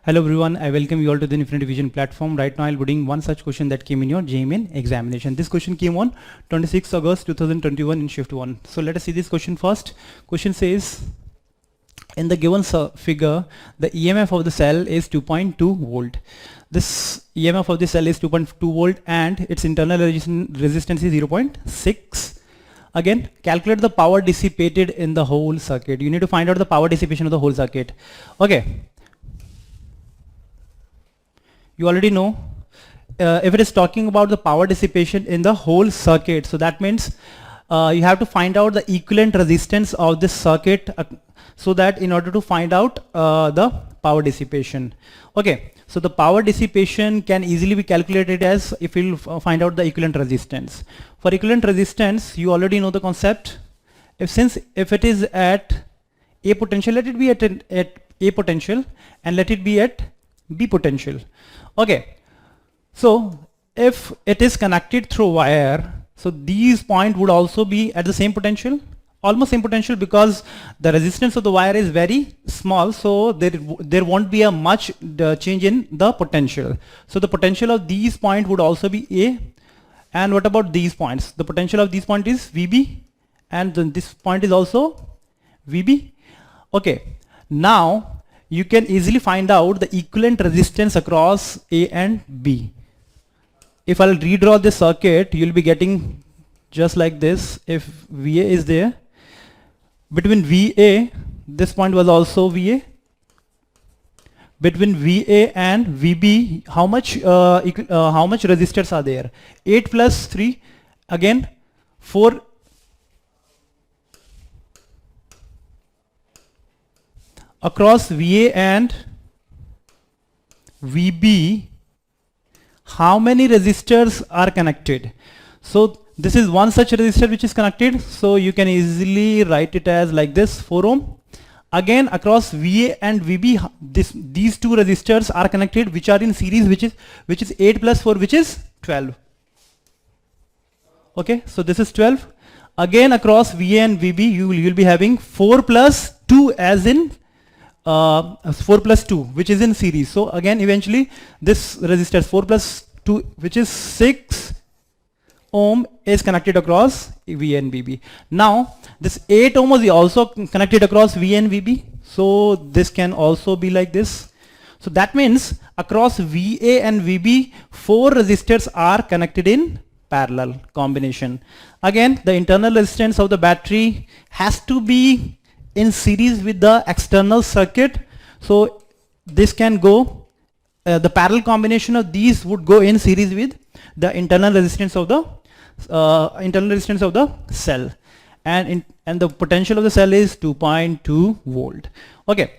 Hello everyone, I welcome you all to the Infinity Vision platform. Right now I'll be doing one such question that came in your JMN examination. This question came on 26th August 2021 in shift 1. So let us see this question first. Question says, in the given figure, the EMF of the cell is 2.2 volt. This EMF of the cell is 2.2 volt and its internal resistance is 0.6. Again, calculate the power dissipated in the whole circuit. You need to find out the power dissipation of the whole circuit. Okay. You already know if it is talking about the power dissipation in the whole circuit, so that means you have to find out the equivalent resistance of this circuit so that in order to find out the power dissipation. Okay, so the power dissipation can easily be calculated as if you find out the equivalent resistance. For equivalent resistance, you already know the concept. If it is at A potential, let it be at A potential and let it be at B potential. Okay, so if it is connected through wire, so these points would also be at the same potential, almost same potential, because the resistance of the wire is very small, so there won't be a much change in the potential. So the potential of these points would also be A. And what about these points? The potential of these points is VB, and then this point is also VB. Okay, now you can easily find out the equivalent resistance across A and B. If I'll redraw this circuit, you'll be getting just like this. If VA is there, between VA, this point was also VA. Between VA and VB, how much resistors are there? 8 plus 3, again 4. Across VA and VB, how many resistors are connected? So this is one such resistor which is connected, so you can easily write it as like this, 4 ohm. Again, across VA and VB, these two resistors are connected, which are in series, which is 8 plus 4, which is 12. Okay, so this is 12. Again, across VA and VB, you'll be having 4 plus 2, as in 4 plus 2, which is in series. So again, eventually this resistor 4 plus 2, which is 6 ohm, is connected across VA and VB. Now this 8 ohm is also connected across VA and VB, so this can also be like this. So that means across VA and VB, 4 resistors are connected in parallel combination. Again, the internal resistance of the battery has to be in series with the external circuit, so this can go, the parallel combination of these would go in series with the internal resistance of the cell, and the potential of the cell is 2.2 volt. Okay,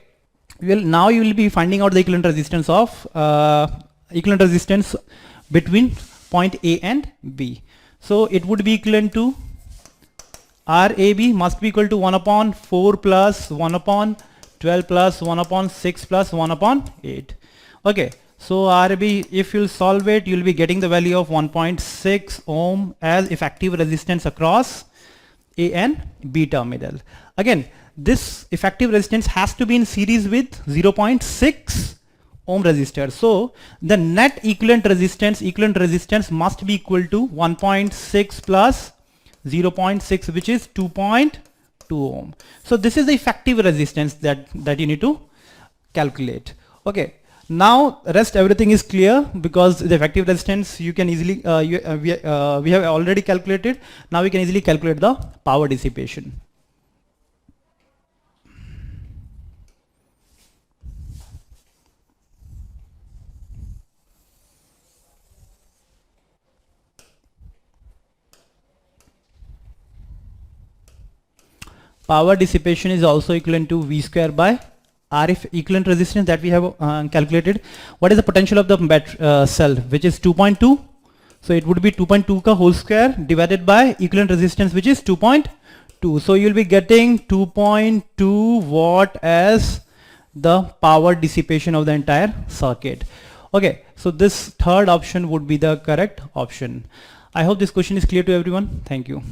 now you will be finding out the equivalent resistance between point A and B. So it would be equivalent to RAB must be equal to 1 upon 4 plus 1 upon 12 plus 1 upon 6 plus 1 upon 8. Okay, so RAB, if you'll solve it, you'll be getting the value of 1.6 ohm as effective resistance across A and B terminal. Again, this effective resistance has to be in series with 0.6 ohm resistor. So the net equivalent resistance must be equal to 1.6 plus 0.6, which is 2.2 ohm. So this is the effective resistance that you need to calculate. Okay, now rest everything is clear, because the effective resistance you can easily we have already calculated. Now we can easily calculate the power dissipation. Power dissipation is also equivalent to V square by RF equivalent resistance that we have calculated. What is the potential of the cell, which is 2.2? So it would be 2.2 ka whole square divided by equivalent resistance, which is 2.2. So you'll be getting 2.2 watt as the power dissipation of the entire circuit. Okay, so this third option would be the correct option. I hope this question is clear to everyone. Thank you.